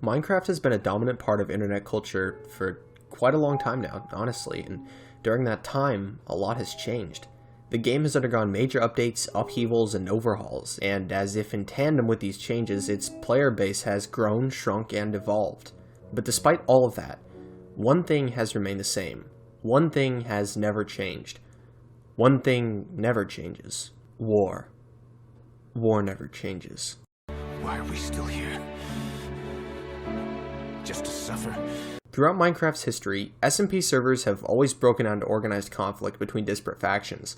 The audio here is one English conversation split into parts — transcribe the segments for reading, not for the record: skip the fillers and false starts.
Minecraft has been a dominant part of internet culture for quite a long time now, honestly, and during that time, a lot has changed. The game has undergone major updates, upheavals, and overhauls, and as if in tandem with these changes, its player base has grown, shrunk, and evolved. But despite all of that, one thing has remained the same. One thing has never changed. One thing never changes. War. War never changes. Why are we still here? Just to suffer? Throughout Minecraft's history, SMP servers have always broken out into organized conflict between disparate factions.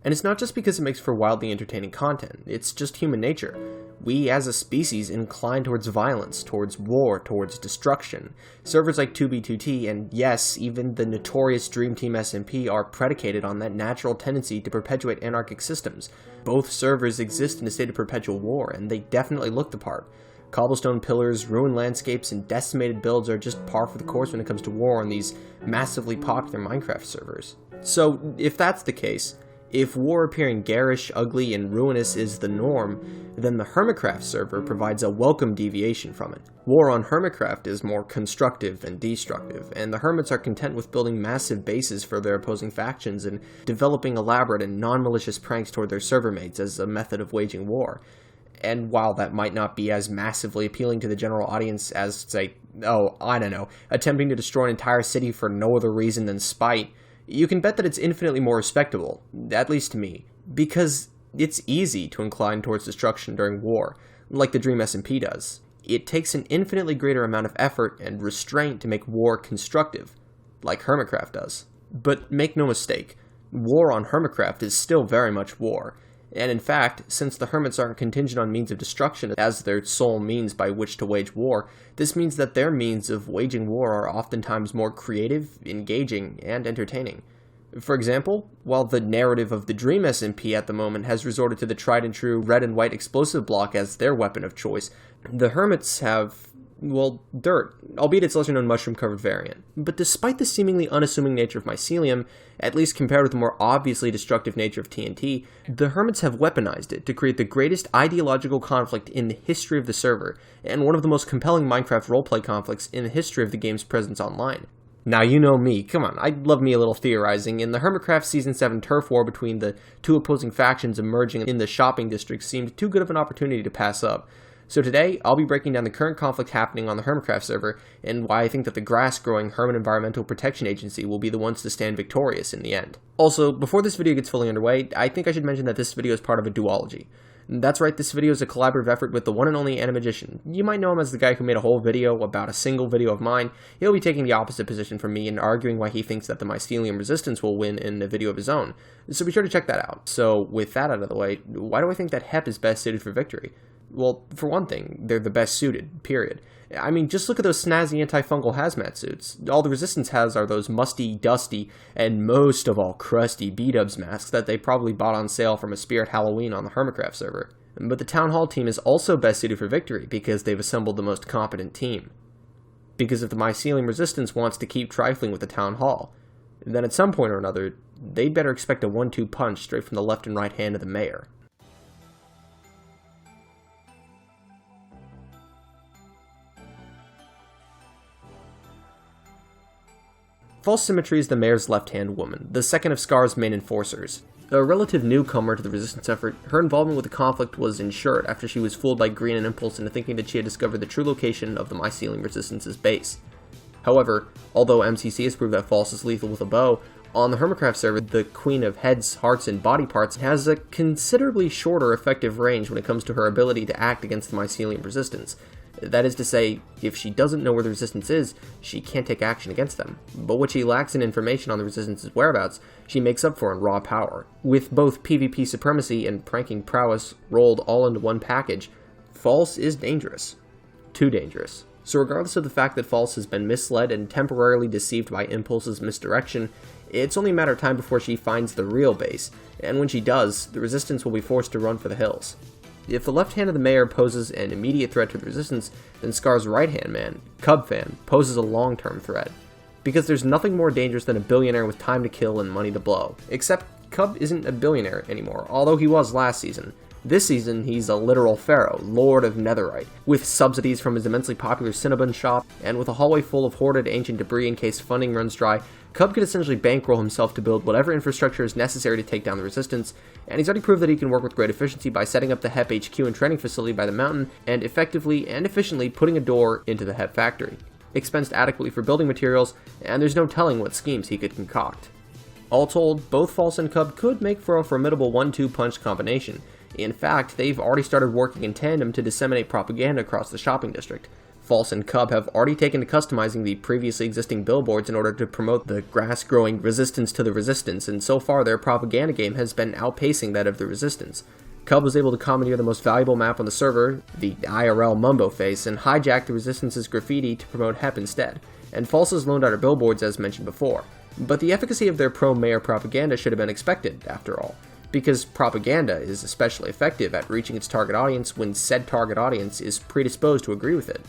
And it's not just because it makes for wildly entertaining content, it's just human nature. We as a species incline towards violence, towards war, towards destruction. Servers like 2B2T and yes, even the notorious Dream Team SMP are predicated on that natural tendency to perpetuate anarchic systems. Both servers exist in a state of perpetual war, and they definitely look the part. Cobblestone pillars, ruined landscapes, and decimated builds are just par for the course when it comes to war on these massively popular Minecraft servers. So, if that's the case, if war appearing garish, ugly, and ruinous is the norm, then the Hermitcraft server provides a welcome deviation from it. War on Hermitcraft is more constructive than destructive, and the Hermits are content with building massive bases for their opposing factions and developing elaborate and non-malicious pranks toward their server mates as a method of waging war. And while that might not be as massively appealing to the general audience as, say, attempting to destroy an entire city for no other reason than spite, you can bet that it's infinitely more respectable, at least to me, because it's easy to incline towards destruction during war, like the Dream SMP does. It takes an infinitely greater amount of effort and restraint to make war constructive, like Hermitcraft does. But make no mistake, war on Hermitcraft is still very much war. And in fact, since the Hermits aren't contingent on means of destruction as their sole means by which to wage war, this means that their means of waging war are oftentimes more creative, engaging, and entertaining. For example, while the narrative of the Dream SMP at the moment has resorted to the tried and true red and white explosive block as their weapon of choice, the Hermits have, well, dirt, albeit its lesser-known mushroom-covered variant. But despite the seemingly unassuming nature of Mycelium, at least compared with the more obviously destructive nature of TNT, the Hermits have weaponized it to create the greatest ideological conflict in the history of the server, and one of the most compelling Minecraft roleplay conflicts in the history of the game's presence online. Now you know me, come on, I love me a little theorizing, and the Hermitcraft Season 7 turf war between the two opposing factions emerging in the shopping district seemed too good of an opportunity to pass up. So today, I'll be breaking down the current conflict happening on the Hermitcraft server, and why I think that the grass-growing Hermit Environmental Protection Agency will be the ones to stand victorious in the end. Also, before this video gets fully underway, I think I should mention that this video is part of a duology. That's right, this video is a collaborative effort with the one and only Animagician. You might know him as the guy who made a whole video about a single video of mine. He'll be taking the opposite position from me and arguing why he thinks that the Mycelium resistance will win in a video of his own. So be sure to check that out. So, with that out of the way, why do I think that HEP is best suited for victory? Well, for one thing, they're the best suited, period. I mean, just look at those snazzy antifungal hazmat suits. All the Resistance has are those musty, dusty, and most of all crusty B-dubs masks that they probably bought on sale from a Spirit Halloween on the Hermitcraft server. But the Town Hall team is also best suited for victory because they've assembled the most competent team. Because if the Mycelium Resistance wants to keep trifling with the Town Hall, then at some point or another, they'd better expect a 1-2 punch straight from the left and right hand of the mayor. False Symmetry is the mayor's left-hand woman, the second of Scar's main enforcers. A relative newcomer to the resistance effort, her involvement with the conflict was ensured after she was fooled by Green and Impulse into thinking that she had discovered the true location of the Mycelium Resistance's base. However, although MCC has proved that False is lethal with a bow, on the Hermitcraft server, the Queen of Heads, Hearts, and Body Parts has a considerably shorter effective range when it comes to her ability to act against the Mycelium Resistance. That is to say, if she doesn't know where the Resistance is, she can't take action against them. But what she lacks in information on the Resistance's whereabouts, she makes up for in raw power. With both PvP supremacy and pranking prowess rolled all into one package, False is dangerous. Too dangerous. So regardless of the fact that False has been misled and temporarily deceived by Impulse's misdirection, it's only a matter of time before she finds the real base, and when she does, the Resistance will be forced to run for the hills. If the left hand of the mayor poses an immediate threat to the Resistance, then Scar's right-hand man, Cubfan, poses a long-term threat. Because there's nothing more dangerous than a billionaire with time to kill and money to blow. Except Cub isn't a billionaire anymore, although he was last season. This season, he's a literal pharaoh, lord of netherite, with subsidies from his immensely popular Cinnabon shop, and with a hallway full of hoarded ancient debris in case funding runs dry. Cub could essentially bankroll himself to build whatever infrastructure is necessary to take down the resistance, and he's already proved that he can work with great efficiency by setting up the HEP HQ and training facility by the mountain, and effectively and efficiently putting a door into the HEP factory. Expensed adequately for building materials, and there's no telling what schemes he could concoct. All told, both False and Cub could make for a formidable 1-2 punch combination. In fact, they've already started working in tandem to disseminate propaganda across the shopping district. False and Cub have already taken to customizing the previously existing billboards in order to promote the grass-growing resistance to the resistance, and so far their propaganda game has been outpacing that of the resistance. Cub was able to commandeer the most valuable map on the server, the IRL Mumbo Face, and hijack the resistance's graffiti to promote HEP instead, and False has loaned out our billboards as mentioned before. But the efficacy of their pro-mayor propaganda should have been expected, after all, because propaganda is especially effective at reaching its target audience when said target audience is predisposed to agree with it.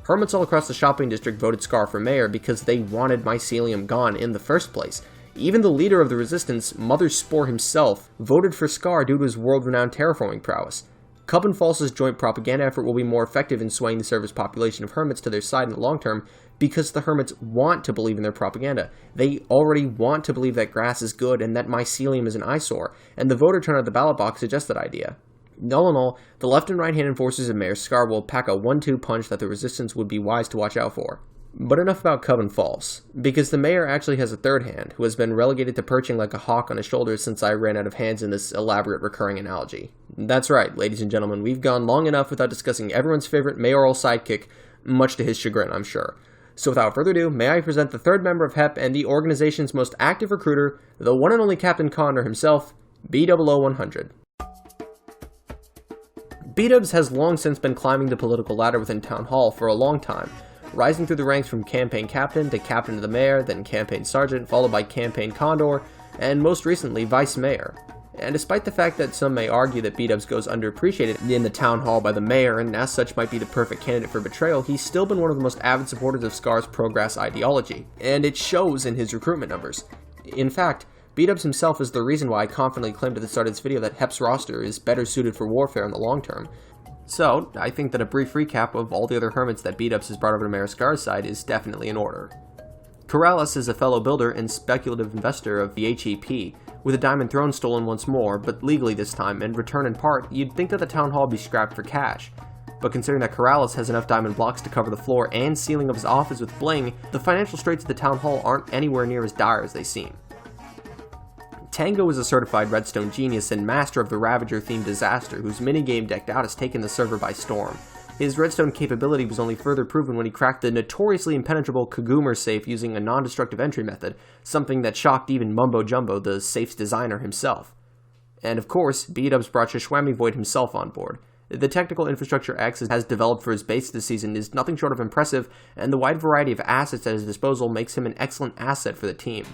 Hermits all across the shopping district voted Scar for mayor because they wanted Mycelium gone in the first place. Even the leader of the resistance, Mother Spore himself, voted for Scar due to his world-renowned terraforming prowess. Cub and False's joint propaganda effort will be more effective in swaying the server's population of hermits to their side in the long term because the hermits want to believe in their propaganda. They already want to believe that grass is good and that Mycelium is an eyesore, and the voter turnout at the ballot box suggests that idea. All in all, the left and right-hand enforcers of Mayor Scar will pack a 1-2 punch that the resistance would be wise to watch out for. But enough about Cub and False, because the mayor actually has a third hand, who has been relegated to perching like a hawk on his shoulders since I ran out of hands in this elaborate recurring analogy. That's right, ladies and gentlemen, we've gone long enough without discussing everyone's favorite mayoral sidekick, much to his chagrin, I'm sure. So without further ado, may I present the third member of HEP and the organization's most active recruiter, the one and only Captain Connor himself, B00-100. B-Dubs has long since been climbing the political ladder within Town Hall for a long time, rising through the ranks from campaign captain to captain of the mayor, then campaign sergeant, followed by campaign condor, and most recently vice mayor. And despite the fact that some may argue that B-Dubs goes underappreciated in the town hall by the mayor and as such might be the perfect candidate for betrayal, he's still been one of the most avid supporters of Scar's pro-grass ideology, and it shows in his recruitment numbers. In fact, B-Dubs himself is the reason why I confidently claimed at the start of this video that HEP's roster is better suited for warfare in the long term. So, I think that a brief recap of all the other hermits that B-Dubs has brought over to Mayor Scar's side is definitely in order. Corrales is a fellow builder and speculative investor of the HEP, with a diamond throne stolen once more, but legally this time, and returned in part, you'd think that the town hall would be scrapped for cash. But considering that Corrales has enough diamond blocks to cover the floor and ceiling of his office with bling, the financial straits of the town hall aren't anywhere near as dire as they seem. Tango is a certified redstone genius and master of the Ravager-themed disaster, whose minigame decked out has taken the server by storm. His redstone capability was only further proven when he cracked the notoriously impenetrable Kagoomer safe using a non-destructive entry method, something that shocked even Mumbo Jumbo, the safe's designer himself. And of course, B-Dubs brought Shishwami Void himself on board. The technical infrastructure X has developed for his base this season is nothing short of impressive, and the wide variety of assets at his disposal makes him an excellent asset for the team.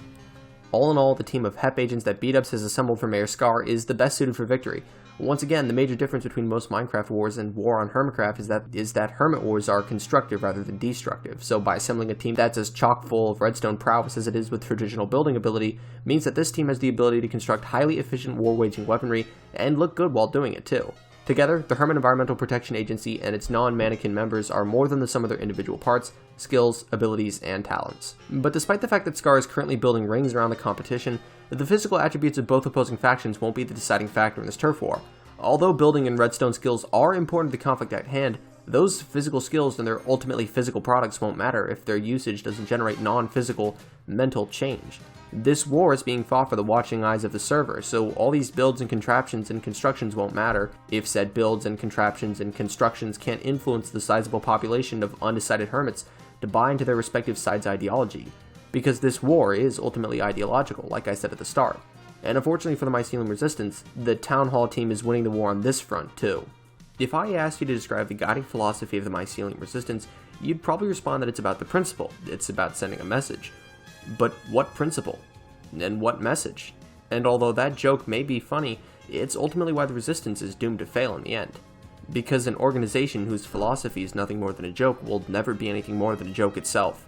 All in all, the team of HEP agents that B-Dubs has assembled for Mayor Scar is the best suited for victory. Once again, the major difference between most Minecraft wars and War on Hermitcraft is that Hermit wars are constructive rather than destructive, so by assembling a team that's as chock full of redstone prowess as it is with traditional building ability, means that this team has the ability to construct highly efficient war-waging weaponry, and look good while doing it too. Together, the Hermit Environmental Protection Agency and its non-mannequin members are more than the sum of their individual parts, skills, abilities, and talents. But despite the fact that Scar is currently building rings around the competition, the physical attributes of both opposing factions won't be the deciding factor in this turf war. Although building and redstone skills are important to the conflict at hand, those physical skills and their ultimately physical products won't matter if their usage doesn't generate non-physical, mental change. This war is being fought for the watching eyes of the server, so all these builds and contraptions and constructions won't matter if said builds and contraptions and constructions can't influence the sizable population of undecided hermits to buy into their respective sides' ideology. Because this war is ultimately ideological, like I said at the start. And unfortunately for the Mycelium Resistance, the Town Hall team is winning the war on this front too. If I asked you to describe the guiding philosophy of the Mycelium Resistance, you'd probably respond that it's about the principle, it's about sending a message. But what principle? And what message? And although that joke may be funny, it's ultimately why the Resistance is doomed to fail in the end. Because an organization whose philosophy is nothing more than a joke will never be anything more than a joke itself.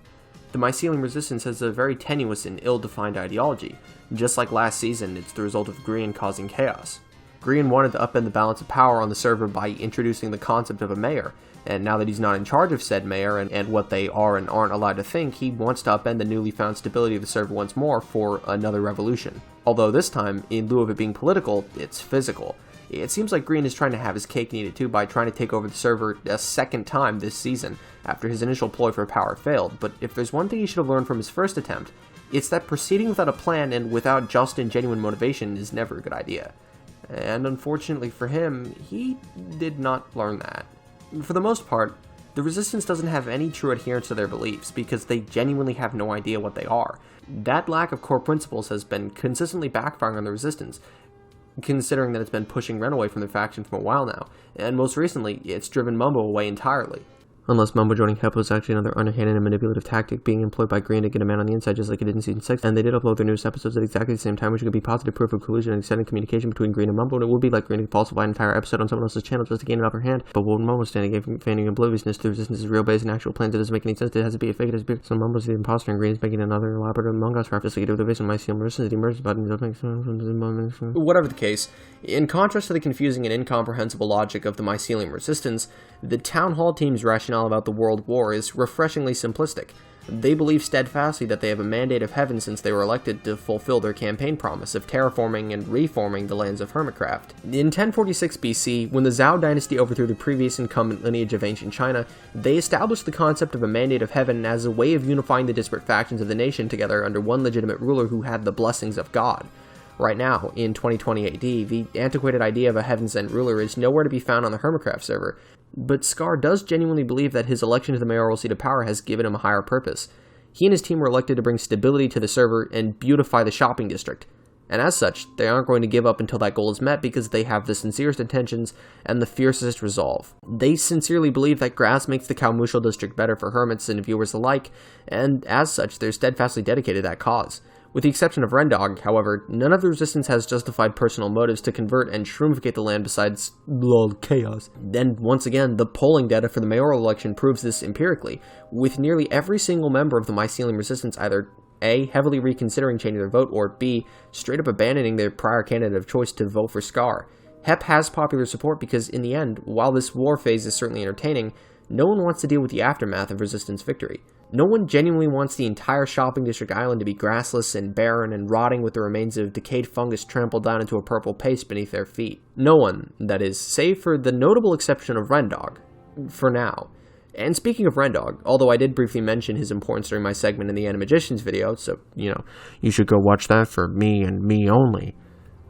The Mycelium Resistance has a very tenuous and ill-defined ideology. Just like last season, it's the result of greed causing chaos. Green wanted to upend the balance of power on the server by introducing the concept of a mayor, and now that he's not in charge of said mayor and what they are and aren't allowed to think, he wants to upend the newly found stability of the server once more for another revolution. Although this time, in lieu of it being political, it's physical. It seems like Green is trying to have his cake and eat it too by trying to take over the server a second time this season, after his initial ploy for power failed, but if there's one thing he should have learned from his first attempt, it's that proceeding without a plan and without just and genuine motivation is never a good idea. And unfortunately for him, he did not learn that. For the most part, the Resistance doesn't have any true adherence to their beliefs because they genuinely have no idea what they are. That lack of core principles has been consistently backfiring on the Resistance, considering that it's been pushing Ren away from their faction for a while now, and most recently, it's driven Mumbo away entirely. Unless Mumbo joining Hep was actually another underhanded and manipulative tactic being employed by Green to get a man on the inside just like it did in Season 6, and they did upload their newest episodes at exactly the same time, which could be positive proof of collusion and extended communication between Green and Mumbo, and it would be like Green to falsify an entire episode on someone else's channel just to gain an upper hand. But when Mumbo's feigning obliviousness to the Resistance's real base and actual plans, it doesn't make any sense. It has to be a fake, it has to be. So Mumbo's the imposter and Green is making another elaborate Among Us reference to get the base of Mycelium Resistance, the emergence button doesn't make sense. Whatever the case, in contrast to the confusing and incomprehensible logic of the Mycelium Resistance, the Town Hall team's rationale about the World War is refreshingly simplistic. They believe steadfastly that they have a mandate of heaven since they were elected to fulfill their campaign promise of terraforming and reforming the lands of Hermitcraft. In 1046 BC, when the Zhou dynasty overthrew the previous incumbent lineage of ancient China, they established the concept of a mandate of heaven as a way of unifying the disparate factions of the nation together under one legitimate ruler who had the blessings of God. Right now, in 2020 AD, the antiquated idea of a heaven-sent ruler is nowhere to be found on the Hermitcraft server, but Scar does genuinely believe that his election to the mayoral seat of power has given him a higher purpose. He and his team were elected to bring stability to the server and beautify the shopping district, and as such, they aren't going to give up until that goal is met because they have the sincerest intentions and the fiercest resolve. They sincerely believe that grass makes the Kalmushal district better for hermits and viewers alike, and as such, they're steadfastly dedicated to that cause. With the exception of Rendog, however, none of the Resistance has justified personal motives to convert and shroomificate the land besides lol chaos. Then, once again, the polling data for the mayoral election proves this empirically, with nearly every single member of the Mycelium Resistance either A, heavily reconsidering changing their vote, or B, straight up abandoning their prior candidate of choice to vote for Scar. Hep has popular support because, in the end, while this war phase is certainly entertaining, no one wants to deal with the aftermath of Resistance victory. No one genuinely wants the entire shopping district island to be grassless and barren and rotting with the remains of decayed fungus trampled down into a purple paste beneath their feet. No one, that is, save for the notable exception of Rendog. For now. And speaking of Rendog, although I did briefly mention his importance during my segment in the Animagicians video, so, you should go watch that for me and me only,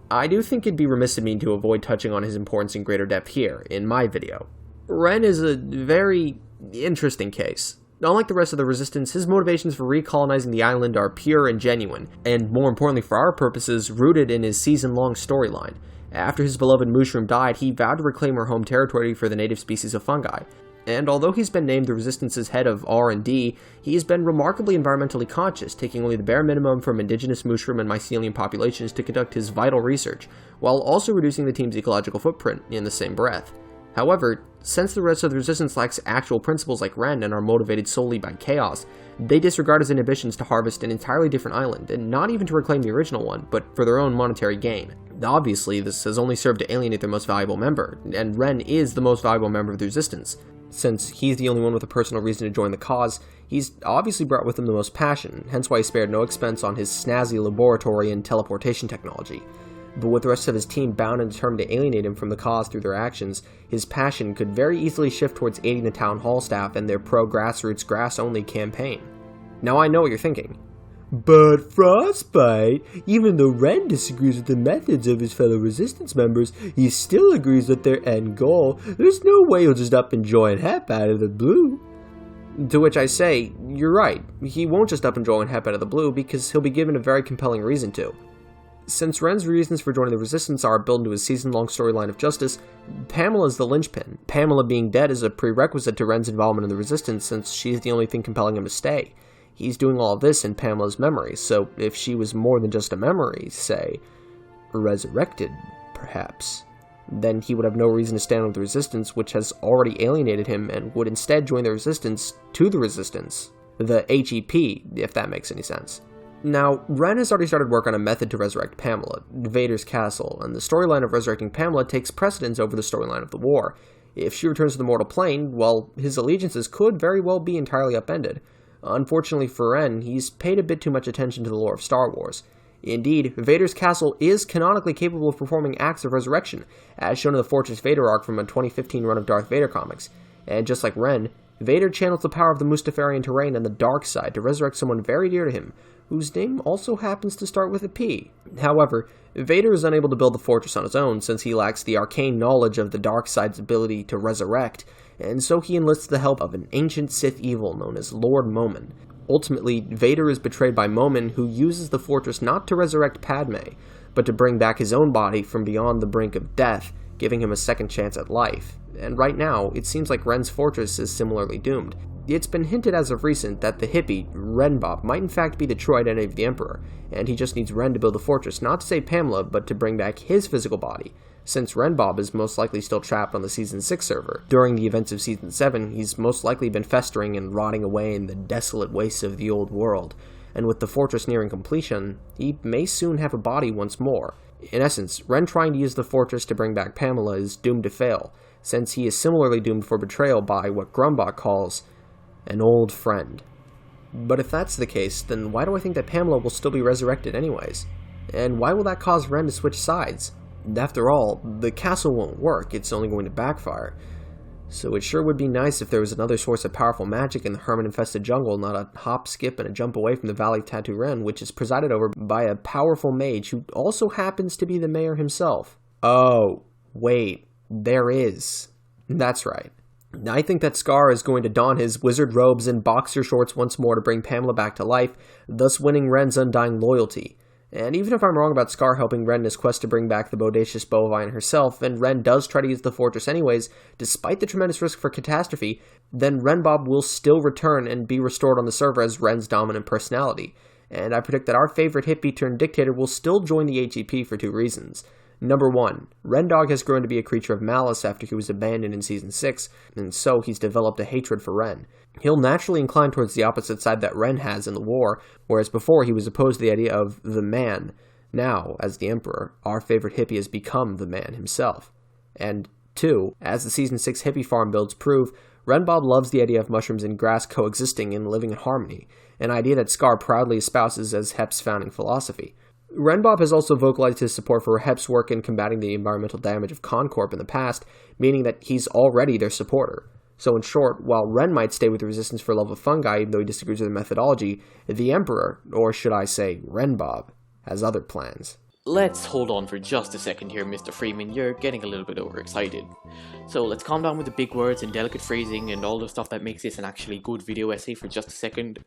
I do think it'd be remiss of me to avoid touching on his importance in greater depth here, in my video. Ren is a very interesting case. Unlike the rest of the Resistance, his motivations for recolonizing the island are pure and genuine, and more importantly for our purposes, rooted in his season-long storyline. After his beloved Mushroom died, he vowed to reclaim her home territory for the native species of fungi. And although he's been named the Resistance's head of R&D, he has been remarkably environmentally conscious, taking only the bare minimum from indigenous mushroom and mycelium populations to conduct his vital research, while also reducing the team's ecological footprint in the same breath. However, since the rest of the Resistance lacks actual principles like Ren and are motivated solely by chaos, they disregard his inhibitions to harvest an entirely different island, and not even to reclaim the original one, but for their own monetary gain. Obviously, this has only served to alienate their most valuable member, and Ren is the most valuable member of the Resistance. Since he's the only one with a personal reason to join the cause, he's obviously brought with him the most passion, hence why he spared no expense on his snazzy laboratory and teleportation technology. But with the rest of his team bound and determined to alienate him from the cause through their actions, his passion could very easily shift towards aiding the Town Hall staff in their pro-grassroots grass-only campaign. Now I know what you're thinking. But Frostbite, even though Ren disagrees with the methods of his fellow Resistance members, he still agrees with their end goal. There's no way he'll just up and join Hep out of the blue. To which I say, you're right, he won't just up and join Hep out of the blue because he'll be given a very compelling reason to. Since Ren's reasons for joining the Resistance are built into his season-long storyline of justice, Pamela is the linchpin. Pamela being dead is a prerequisite to Ren's involvement in the Resistance since she's the only thing compelling him to stay. He's doing all of this in Pamela's memory, so if she was more than just a memory, say, resurrected, perhaps, then he would have no reason to stand with the Resistance, which has already alienated him, and would instead join the Resistance to the Resistance. The HEP, if that makes any sense. Now, Ren has already started work on a method to resurrect Pamela, Vader's castle, and the storyline of resurrecting Pamela takes precedence over the storyline of the war. If she returns to the mortal plane, well, his allegiances could very well be entirely upended. Unfortunately for Ren, he's paid a bit too much attention to the lore of Star Wars. Indeed, Vader's castle is canonically capable of performing acts of resurrection, as shown in the Fortress Vader arc from a 2015 run of Darth Vader comics. And just like Ren, Vader channels the power of the Mustafarian terrain and the dark side to resurrect someone very dear to him, whose name also happens to start with a P. However, Vader is unable to build the fortress on his own since he lacks the arcane knowledge of the dark side's ability to resurrect, and so he enlists the help of an ancient Sith evil known as Lord Momin. Ultimately, Vader is betrayed by Momin, who uses the fortress not to resurrect Padme, but to bring back his own body from beyond the brink of death, giving him a second chance at life. And right now, it seems like Ren's fortress is similarly doomed. It's been hinted as of recent that the hippie, Renbob, might in fact be the true identity of the Emperor, and he just needs Ren to build the fortress not to save Pamela, but to bring back his physical body, since Renbob is most likely still trapped on the Season 6 server. During the events of Season 7, he's most likely been festering and rotting away in the desolate wastes of the old world, and with the fortress nearing completion, he may soon have a body once more. In essence, Ren trying to use the fortress to bring back Pamela is doomed to fail, since he is similarly doomed for betrayal by what Grumbach calls an old friend. But if that's the case, then why do I think that Pamela will still be resurrected anyways? And why will that cause Ren to switch sides? After all, the castle won't work, it's only going to backfire. So it sure would be nice if there was another source of powerful magic in the hermit-infested jungle, not a hop, skip, and a jump away from the Valley of Tatooine, which is presided over by a powerful mage who also happens to be the mayor himself. Oh, wait, there is. That's right. I think that Scar is going to don his wizard robes and boxer shorts once more to bring Pamela back to life, thus winning Ren's undying loyalty. And even if I'm wrong about Scar helping Ren in his quest to bring back the bodacious bovine herself, and Ren does try to use the fortress anyways, despite the tremendous risk for catastrophe, then Renbob will still return and be restored on the server as Ren's dominant personality. And I predict that our favorite hippie turned dictator will still join the HEP for two reasons. Number 1, Rendog has grown to be a creature of malice after he was abandoned in Season 6, and so he's developed a hatred for Ren. He'll naturally incline towards the opposite side that Ren has in the war, whereas before he was opposed to the idea of the man. Now, as the Emperor, our favorite hippie has become the man himself. And 2, as the Season 6 hippie farm builds prove, Renbob loves the idea of mushrooms and grass coexisting and living in harmony, an idea that Scar proudly espouses as Hep's founding philosophy. Renbob has also vocalized his support for Hep's work in combating the environmental damage of Concorp in the past, meaning that he's already their supporter. So in short, while Ren might stay with the Resistance for love of fungi even though he disagrees with their methodology, the Emperor, or should I say Renbob, has other plans. Let's hold on for just a second here, Mr. Freeman, you're getting a little bit overexcited. So let's calm down with the big words and delicate phrasing and all the stuff that makes this an actually good video essay for just a second.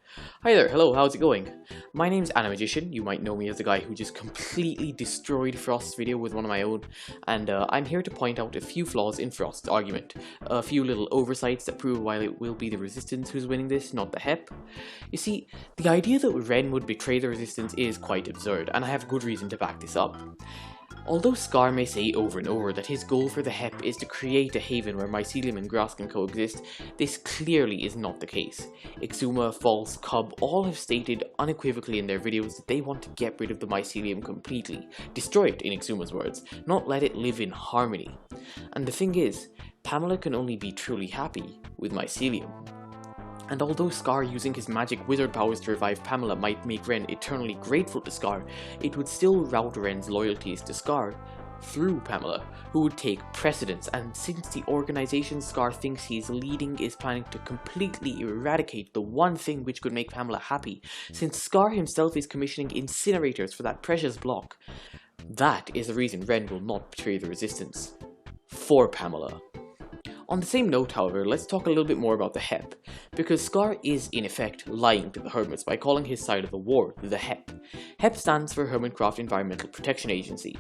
Hi there, hello, how's it going? My name's Animagician, you might know me as the guy who just completely destroyed Frost's video with one of my own, and I'm here to point out a few flaws in Frost's argument, a few little oversights that prove why it will be the Resistance who's winning this, not the Hep. You see, the idea that Ren would betray the Resistance is quite absurd, and I have good reason to back this up. Although Scar may say over and over that his goal for the Hep is to create a haven where Mycelium and grass can coexist, this clearly is not the case. Exuma, False, Cub all have stated unequivocally in their videos that they want to get rid of the Mycelium completely, destroy it in Exuma's words, not let it live in harmony. And the thing is, Pamela can only be truly happy with Mycelium. And although Scar using his magic wizard powers to revive Pamela might make Ren eternally grateful to Scar, it would still rout Ren's loyalties to Scar through Pamela, who would take precedence, and since the organization Scar thinks he's leading is planning to completely eradicate the one thing which could make Pamela happy, since Scar himself is commissioning incinerators for that precious block, that is the reason Ren will not betray the Resistance. For Pamela. On the same note, however, let's talk a little bit more about the Hep, because Scar is in effect lying to the Hermits by calling his side of the war the Hep. Hep stands for Hermitcraft Environmental Protection Agency,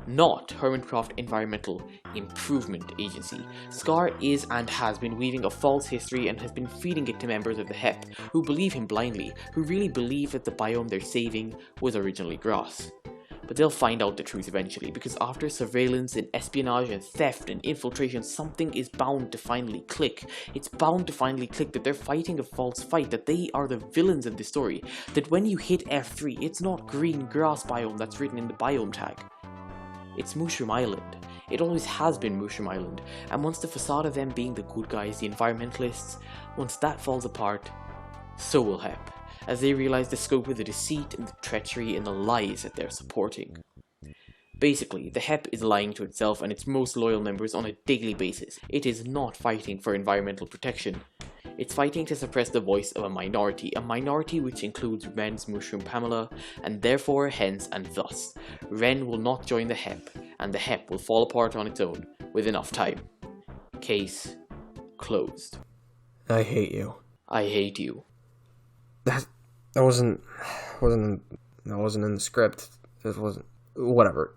not Hermitcraft Environmental Improvement Agency. Scar is and has been weaving a false history and has been feeding it to members of the Hep, who believe him blindly, who really believe that the biome they're saving was originally grass. But they'll find out the truth eventually, because after surveillance and espionage and theft and infiltration, something is bound to finally click. It's bound to finally click that they're fighting a false fight, that they are the villains of the story, that when you hit F3, it's not green grass biome that's written in the biome tag. It's Mushroom Island. It always has been Mushroom Island, and once the facade of them being the good guys, the environmentalists, once that falls apart, so will HEP, as they realize the scope of the deceit and the treachery and the lies that they're supporting. Basically, the HEP is lying to itself and its most loyal members on a daily basis. It is not fighting for environmental protection. It's fighting to suppress the voice of a minority which includes Ren's Mushroom Pamela, and therefore, hence, and thus, Ren will not join the HEP, and the HEP will fall apart on its own with enough time. Case closed. I hate you. I hate you. That wasn't in the script. It wasn't. Whatever.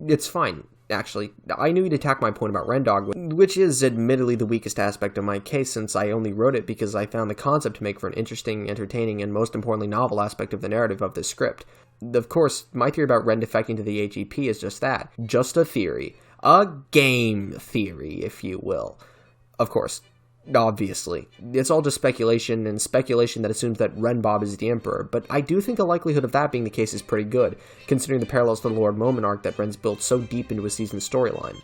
It's fine. Actually, I knew you'd attack my point about Rendog, which is admittedly the weakest aspect of my case, since I only wrote it because I found the concept to make for an interesting, entertaining, and most importantly novel aspect of the narrative of this script. Of course, my theory about Ren defecting to the AGP is just that. Just a theory. A game theory, if you will. Of course. Obviously. It's all just speculation, and speculation that assumes that Renbob is the Emperor, but I do think the likelihood of that being the case is pretty good, considering the parallels to the Lord Moment arc that Ren's built so deep into his season's storyline.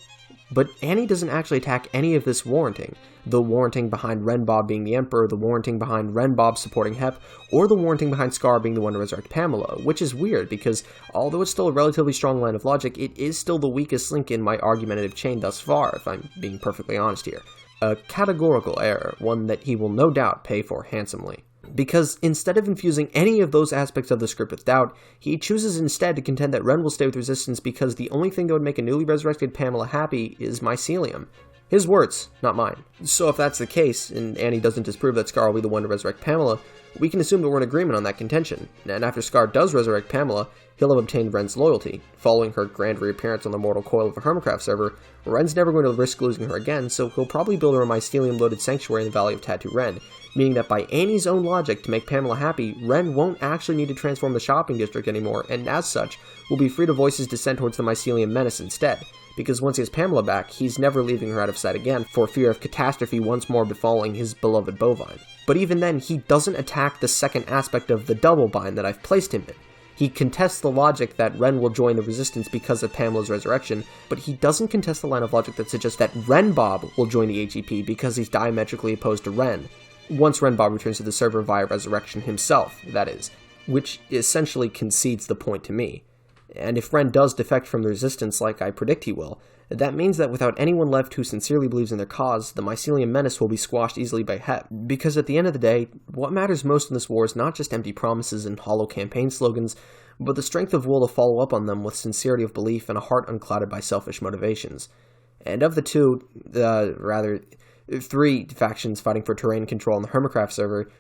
But Annie doesn't actually attack any of this warranting. The warranting behind Renbob being the Emperor, the warranting behind Renbob supporting HEP, or the warranting behind Scar being the one to resurrect Pamela, which is weird because, although it's still a relatively strong line of logic, it is still the weakest link in my argumentative chain thus far, if I'm being perfectly honest here. A categorical error, one that he will no doubt pay for handsomely. Because instead of infusing any of those aspects of the script with doubt, he chooses instead to contend that Ren will stay with Resistance because the only thing that would make a newly resurrected Pamela happy is Mycelium. His words, not mine. So if that's the case, and Annie doesn't disprove that Scar will be the one to resurrect Pamela, we can assume that we're in agreement on that contention, and after Scar does resurrect Pamela, he'll have obtained Ren's loyalty. Following her grand reappearance on the mortal coil of a Hermitcraft server, Ren's never going to risk losing her again, so he'll probably build her a mycelium-loaded sanctuary in the Valley of Tattoo Ren, meaning that by Annie's own logic, to make Pamela happy, Ren won't actually need to transform the shopping district anymore, and as such, will be free to voice his dissent towards the Mycelium menace instead. Because once he has Pamela back, he's never leaving her out of sight again, for fear of catastrophe once more befalling his beloved bovine. But even then, he doesn't attack the second aspect of the double bind that I've placed him in. He contests the logic that Ren will join the Resistance because of Pamela's resurrection, but he doesn't contest the line of logic that suggests that Renbob will join the AGP because he's diametrically opposed to Ren, once Renbob returns to the server via resurrection himself, that is, which essentially concedes the point to me. And if Ren does defect from the Resistance like I predict he will, that means that without anyone left who sincerely believes in their cause, the Mycelium menace will be squashed easily by HEP. Because at the end of the day, what matters most in this war is not just empty promises and hollow campaign slogans, but the strength of will to follow up on them with sincerity of belief and a heart unclouded by selfish motivations. And of the three factions fighting for terrain control on the Hermitcraft server,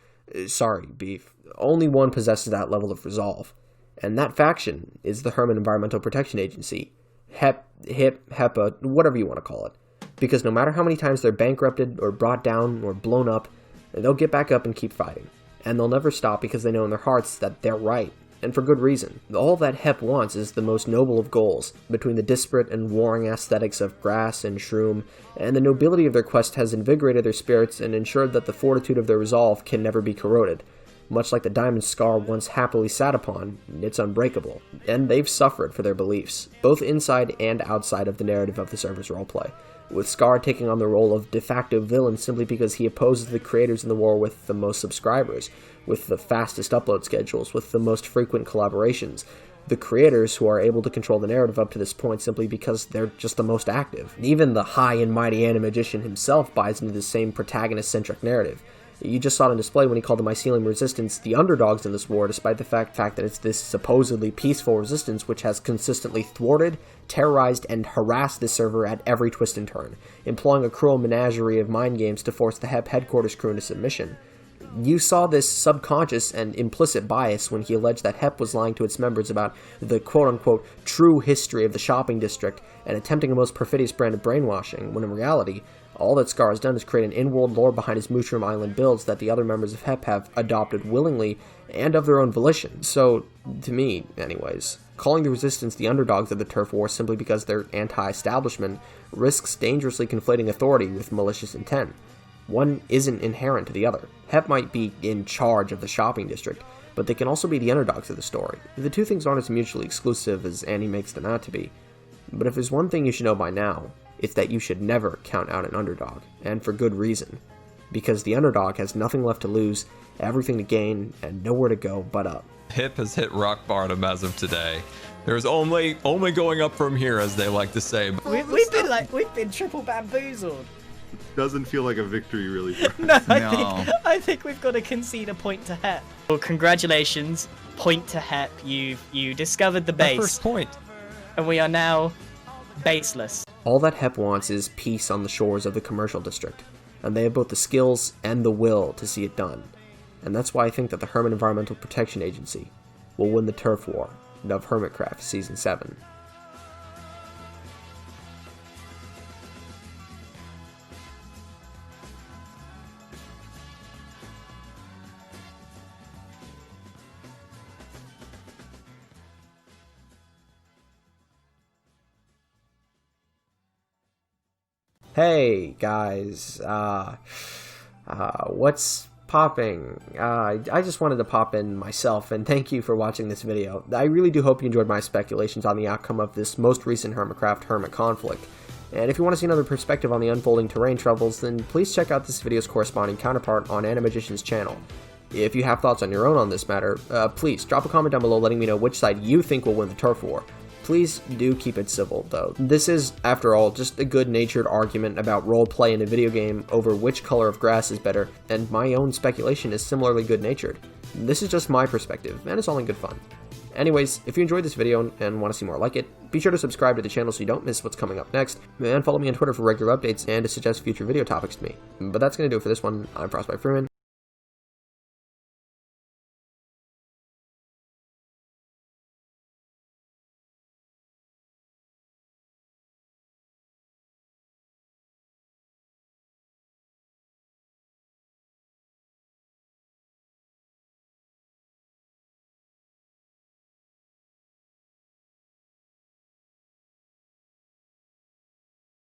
sorry, Beef, only one possesses that level of resolve. And that faction is the Herman Environmental Protection Agency. HEPA, whatever you want to call it. Because no matter how many times they're bankrupted, or brought down, or blown up, they'll get back up and keep fighting. And they'll never stop because they know in their hearts that they're right. And for good reason. All that HEP wants is the most noble of goals, between the disparate and warring aesthetics of grass and shroom, and the nobility of their quest has invigorated their spirits and ensured that the fortitude of their resolve can never be corroded. Much like the diamond Scar once happily sat upon, it's unbreakable, and they've suffered for their beliefs, both inside and outside of the narrative of the server's roleplay, with Scar taking on the role of de facto villain simply because he opposes the creators in the war with the most subscribers, with the fastest upload schedules, with the most frequent collaborations, the creators who are able to control the narrative up to this point simply because they're just the most active. Even the high and mighty Animagician himself buys into the same protagonist-centric narrative. You just saw it on display when he called the Mycelium Resistance the underdogs in this war, despite the fact that it's this supposedly peaceful resistance which has consistently thwarted, terrorized, and harassed this server at every twist and turn, employing a cruel menagerie of mind games to force the HEP headquarters crew into submission. You saw this subconscious and implicit bias when he alleged that HEP was lying to its members about the quote-unquote true history of the shopping district and attempting a most perfidious brand of brainwashing, when in reality, all that Scar has done is create an in-world lore behind his Mushroom Island builds that the other members of HEP have adopted willingly and of their own volition. So, to me, anyways, Calling the resistance the underdogs of the turf war simply because they're anti-establishment risks dangerously conflating authority with malicious intent. One isn't inherent to the other. HEP might be in charge of the shopping district, but they can also be the underdogs of the story. The two things aren't as mutually exclusive as Annie makes them out to be. But if there's one thing you should know by now, it's that you should never count out an underdog, and for good reason. Because the underdog has nothing left to lose, everything to gain, and nowhere to go but up. HIP has hit rock bottom as of today. There's only going up from here, as they like to say. We've been triple bamboozled. Doesn't feel like a victory, really. No, I think we've got to concede a point to HEP. Well, congratulations, point to HEP. You discovered the base. The first point. And we are now baseless. All that HEP wants is peace on the shores of the commercial district, and they have both the skills and the will to see it done. And that's why I think that the Hermit Environmental Protection Agency will win the turf war of Hermitcraft Season 7. Hey guys, what's popping? I just wanted to pop in myself and thank you for watching this video. I really do hope you enjoyed my speculations on the outcome of this most recent Hermitcraft Hermit conflict. And if you want to see another perspective on the unfolding terrain troubles, then please check out this video's corresponding counterpart on Animagician's channel. If you have thoughts on your own on this matter, please drop a comment down below letting me know which side you think will win the turf war. Please do keep it civil, though. This is, after all, just a good-natured argument about roleplay in a video game over which color of grass is better, and my own speculation is similarly good-natured. This is just my perspective, and it's all in good fun. Anyways, if you enjoyed this video and want to see more like it, be sure to subscribe to the channel so you don't miss what's coming up next, and follow me on Twitter for regular updates and to suggest future video topics to me. But that's going to do it for this one. I'm Frostbite Freeman,